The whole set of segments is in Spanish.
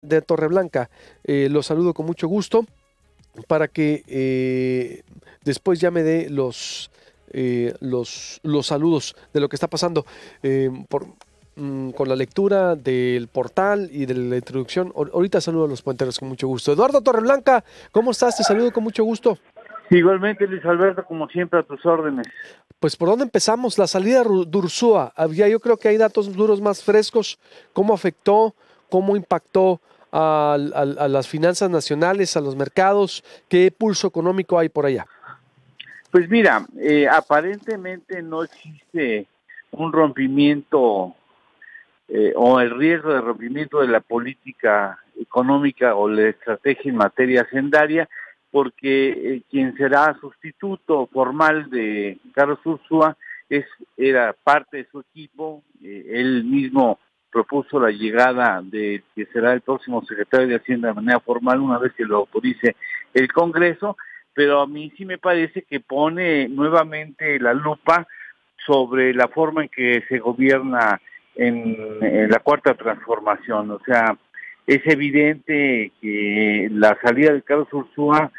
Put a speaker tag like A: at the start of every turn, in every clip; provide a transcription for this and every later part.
A: de Torreblanca. Los saludo con mucho gusto para que después ya me dé los saludos de lo que está pasando con la lectura del portal y de la introducción. Ahorita saludo a los puenteros con mucho gusto. Eduardo Torreblanca, ¿cómo estás? Te saludo con mucho gusto.
B: Igualmente, Luis Alberto, como siempre, a tus órdenes.
A: Pues, ¿por dónde empezamos? La salida de Ursúa. Yo creo que hay datos duros más frescos. ¿Cómo afectó? ¿Cómo impactó a las finanzas nacionales, a los mercados? ¿Qué pulso económico hay por allá?
B: Pues mira, aparentemente no existe un rompimiento o el riesgo de rompimiento de la política económica o la estrategia en materia hacendaria, porque quien será sustituto formal de Carlos Ursúa era parte de su equipo. Él mismo propuso la llegada de que será el próximo secretario de Hacienda de manera formal una vez que lo autorice el Congreso, pero a mí sí me parece que pone nuevamente la lupa sobre la forma en que se gobierna en la cuarta transformación. O sea, es evidente que la salida de Carlos Ursúa,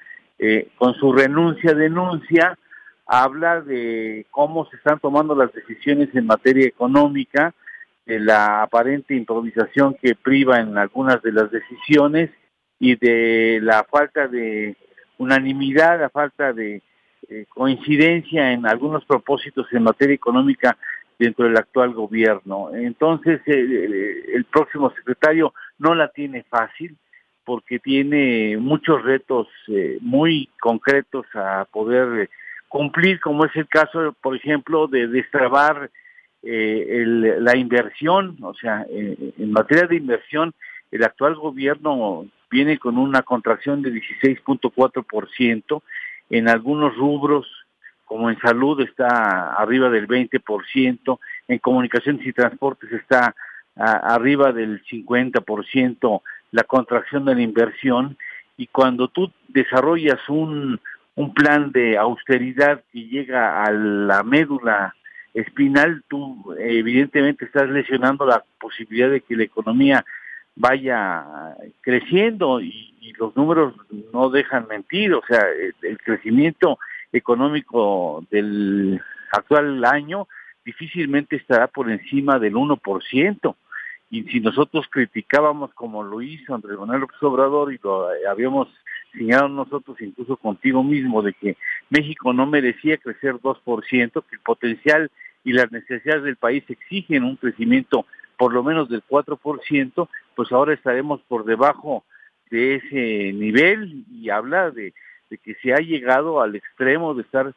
B: con su denuncia, habla de cómo se están tomando las decisiones en materia económica, de la aparente improvisación que priva en algunas de las decisiones y de la falta de unanimidad, la falta de coincidencia en algunos propósitos en materia económica dentro del actual gobierno. Entonces, el próximo secretario no la tiene fácil porque tiene muchos retos muy concretos a poder cumplir, como es el caso, por ejemplo, de destrabar la inversión. O sea, en materia de inversión, el actual gobierno viene con una contracción de 16.4%, en algunos rubros, como en salud está arriba del 20%, en comunicaciones y transportes está arriba del 50% la contracción de la inversión, y cuando tú desarrollas un plan de austeridad que llega a la médula espinal, tú evidentemente estás lesionando la posibilidad de que la economía vaya creciendo, y los números no dejan mentir. O sea, el crecimiento económico del actual año difícilmente estará por encima del 1%. Y si nosotros criticábamos, como lo hizo Andrés Manuel López Obrador, y lo habíamos señalado nosotros incluso contigo mismo, de que México no merecía crecer 2%, que el potencial y las necesidades del país exigen un crecimiento por lo menos del 4%, pues ahora estaremos por debajo de ese nivel, y habla de que se ha llegado al extremo de estar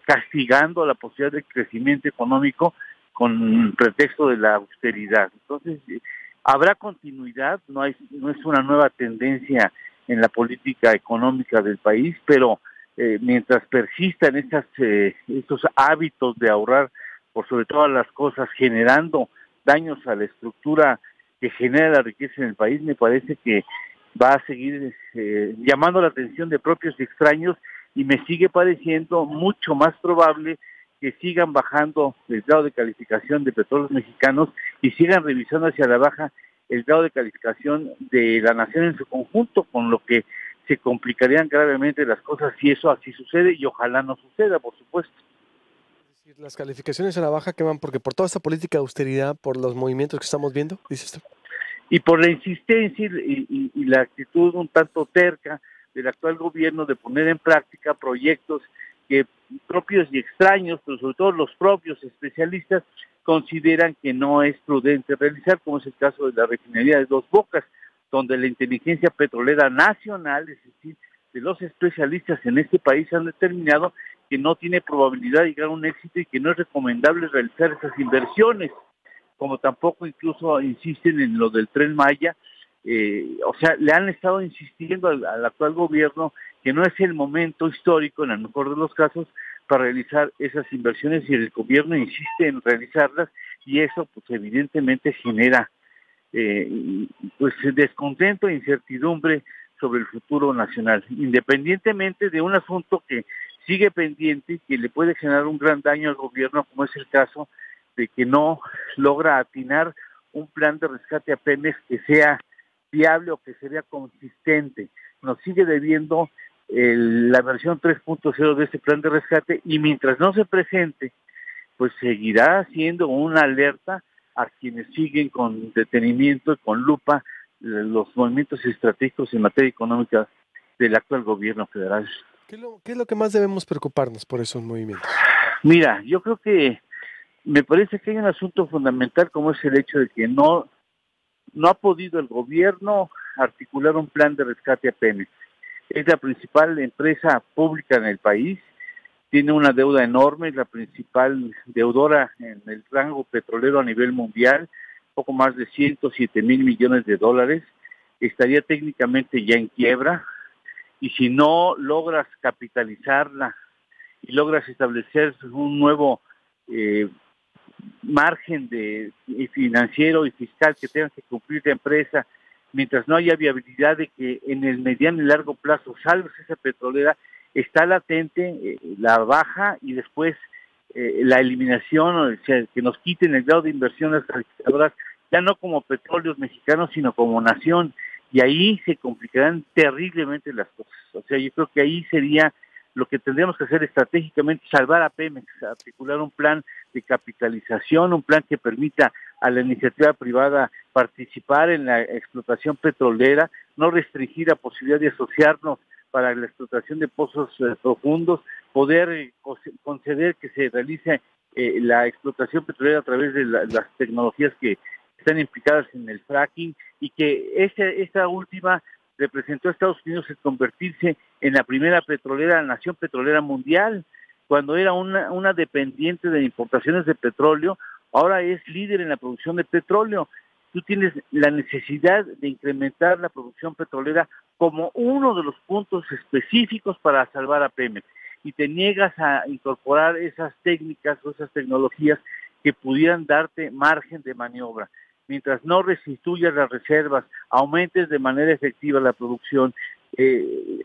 B: castigando la posibilidad de crecimiento económico con pretexto de la austeridad. Entonces, habrá continuidad, no es una nueva tendencia en la política económica del país, pero mientras persistan estos hábitos de ahorrar por sobre todas las cosas, generando daños a la estructura que genera la riqueza en el país, me parece que va a seguir llamando la atención de propios y extraños, y me sigue pareciendo mucho más probable que sigan bajando el grado de calificación de Petróleos Mexicanos y sigan revisando hacia la baja el grado de calificación de la nación en su conjunto, con lo que se complicarían gravemente las cosas si eso así sucede, y ojalá no suceda, por supuesto.
A: Es decir, las calificaciones a la baja que van porque por toda esta política de austeridad, por los movimientos que estamos viendo, dices tú.
B: Y por la insistencia y la actitud un tanto terca del actual gobierno de poner en práctica proyectos que propios y extraños, pero sobre todo los propios especialistas, consideran que no es prudente realizar, como es el caso de la refinería de Dos Bocas, donde la inteligencia petrolera nacional, es decir, de los especialistas en este país, han determinado que no tiene probabilidad de llegar a un éxito y que no es recomendable realizar esas inversiones, como tampoco incluso insisten en lo del Tren Maya. O sea, le han estado insistiendo al actual gobierno que no es el momento histórico, en el mejor de los casos, para realizar esas inversiones, y el gobierno insiste en realizarlas, y eso pues evidentemente genera pues descontento e incertidumbre sobre el futuro nacional, independientemente de un asunto que sigue pendiente y que le puede generar un gran daño al gobierno, como es el caso de que no logra atinar un plan de rescate a Pemex que sea viable o que se vea consistente. Nos sigue debiendo la versión 3.0 de este plan de rescate, y mientras no se presente, pues seguirá siendo una alerta a quienes siguen con detenimiento y con lupa los movimientos estratégicos en materia económica del actual gobierno federal.
A: ¿Qué es lo que más debemos preocuparnos por esos movimientos?
B: Mira, yo creo que me parece que hay un asunto fundamental, como es el hecho de que no ha podido el gobierno articular un plan de rescate a Pemex. Es la principal empresa pública en el país, tiene una deuda enorme, es la principal deudora en el rango petrolero a nivel mundial, poco más de 107,000 millones de dólares, estaría técnicamente ya en quiebra, y si no logras capitalizarla y logras establecer un nuevo margen financiero y fiscal que tenga que cumplir la empresa, mientras no haya viabilidad de que en el mediano y largo plazo salves esa petrolera, está latente la baja y después la eliminación, o sea, que nos quiten el grado de inversión las calificadoras, ya no como petróleos mexicanos, sino como nación, y ahí se complicarán terriblemente las cosas. O sea, yo creo que ahí sería lo que tendríamos que hacer estratégicamente, salvar a Pemex, articular un plan de capitalización, un plan que permita a la iniciativa privada participar en la explotación petrolera, no restringir la posibilidad de asociarnos para la explotación de pozos profundos, poder conceder que se realice la explotación petrolera a través de las tecnologías que están implicadas en el fracking, y que esta última representó a Estados Unidos en convertirse en la primera petrolera, la nación petrolera mundial, cuando era una dependiente de importaciones de petróleo. Ahora es líder en la producción de petróleo. Tú tienes la necesidad de incrementar la producción petrolera como uno de los puntos específicos para salvar a Pemex, y te niegas a incorporar esas técnicas o esas tecnologías que pudieran darte margen de maniobra. Mientras no restituyas las reservas, aumentes de manera efectiva la producción,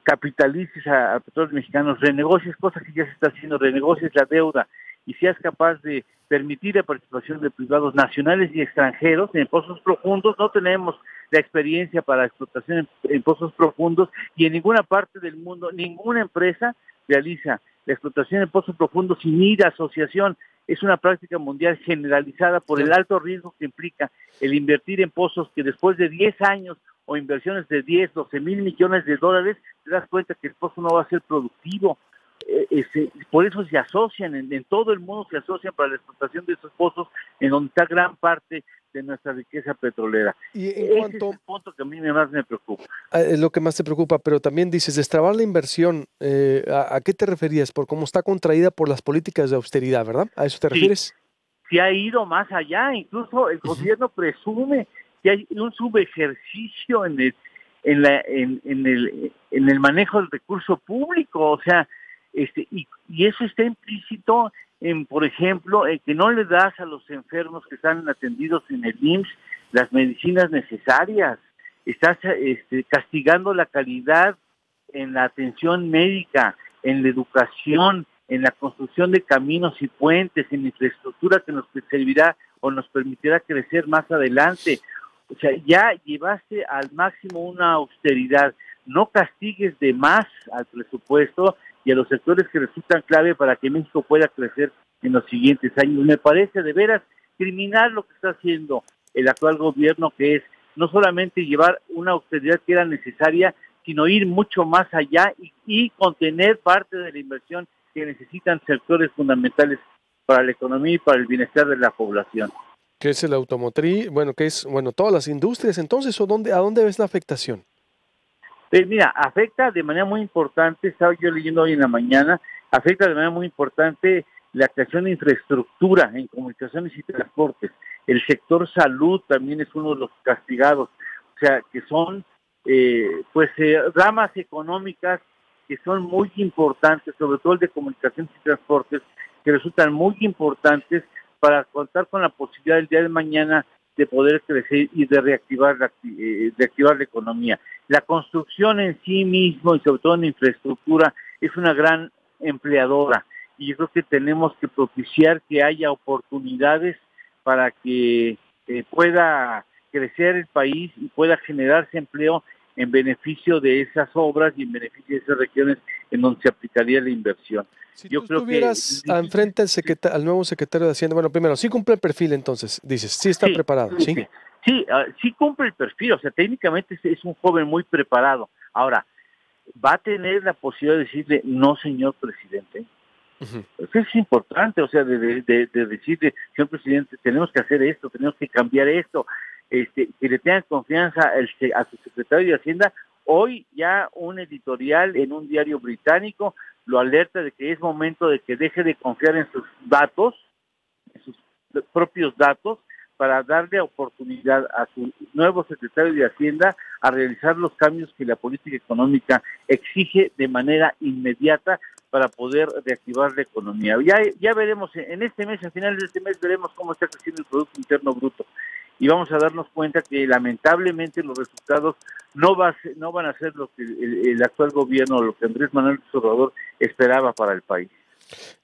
B: capitalices a petróleos mexicanos, renegocies cosas que ya se está haciendo, renegocies la deuda, y seas capaz de permitir la participación de privados nacionales y extranjeros en pozos profundos. No tenemos la experiencia para explotación en pozos profundos, y en ninguna parte del mundo ninguna empresa realiza la explotación en pozos profundos sin ir a asociación. Es una práctica mundial generalizada por el alto riesgo que implica el invertir en pozos que después de 10 años o inversiones de 10, 12,000 millones de dólares, te das cuenta que el pozo no va a ser productivo. Por eso se asocian, en todo el mundo se asocian para la explotación de esos pozos, en donde está gran parte de nuestra riqueza petrolera.
A: Y
B: Ese es el punto que a mí más me preocupa.
A: Es lo que más te preocupa, pero también dices, destrabar la inversión, ¿a qué te referías? Por cómo está contraída por las políticas de austeridad, ¿verdad? ¿A eso te refieres?
B: Sí, ha ido más allá, incluso el gobierno presume que hay un subejercicio en el manejo del recurso público, o sea, y eso está implícito en, por ejemplo, en que no le das a los enfermos que están atendidos en el IMSS las medicinas necesarias. Estás castigando la calidad en la atención médica, en la educación, en la construcción de caminos y puentes, en infraestructura que nos servirá o nos permitirá crecer más adelante. O sea, ya llevaste al máximo una austeridad. No castigues de más al presupuesto y a los sectores que resultan clave para que México pueda crecer en los siguientes años. Me parece de veras criminal lo que está haciendo el actual gobierno, que es no solamente llevar una austeridad que era necesaria, sino ir mucho más allá y contener parte de la inversión que necesitan sectores fundamentales para la economía y para el bienestar de la población.
A: ¿Qué es el automotriz? Bueno, ¿qué es? Bueno, todas las industrias, entonces, ¿a dónde ves la afectación?
B: Mira, afecta de manera muy importante, estaba yo leyendo hoy en la mañana, afecta de manera muy importante la creación de infraestructura en comunicaciones y transportes. El sector salud también es uno de los castigados, o sea, que son ramas económicas que son muy importantes, sobre todo el de comunicaciones y transportes, que resultan muy importantes para contar con la posibilidad el día de mañana de poder crecer y de reactivar la economía. La construcción en sí mismo y sobre todo en infraestructura es una gran empleadora, y yo creo que tenemos que propiciar que haya oportunidades para que pueda crecer el país y pueda generarse empleo en beneficio de esas obras y en beneficio de esas regiones en donde se aplicaría la inversión.
A: Si
B: Yo
A: tú
B: creo que
A: estuvieras enfrente al nuevo secretario de Hacienda, bueno, primero, sí cumple el perfil entonces, dices, sí está
B: sí,
A: preparado, ¿sí?
B: sí cumple el perfil, o sea, técnicamente es un joven muy preparado. Ahora, ¿va a tener la posibilidad de decirle no, señor presidente?
A: Ujú.
B: Eso es importante, o sea, de decirle, señor presidente, tenemos que hacer esto, tenemos que cambiar esto, que le tengan confianza a su secretario de Hacienda. Hoy ya un editorial en un diario británico lo alerta de que es momento de que deje de confiar en sus datos, en sus propios datos, para darle oportunidad a su nuevo secretario de Hacienda a realizar los cambios que la política económica exige de manera inmediata para poder reactivar la economía. Ya veremos, en este mes, al final de este mes, veremos cómo está creciendo el Producto Interno Bruto. Y vamos a darnos cuenta que lamentablemente los resultados no van a ser lo que el actual gobierno, lo que Andrés Manuel López Obrador esperaba para el país.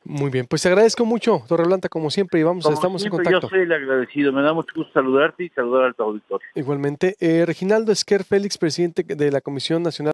A: Muy bien, pues te agradezco mucho, Torreblanta, como siempre, y
B: Como
A: estamos en
B: siempre, yo
A: contacto.
B: soy el agradecido. Me da mucho gusto saludarte y saludar al tu auditorio.
A: Igualmente, Reginaldo Esquer Félix, presidente de la Comisión Nacional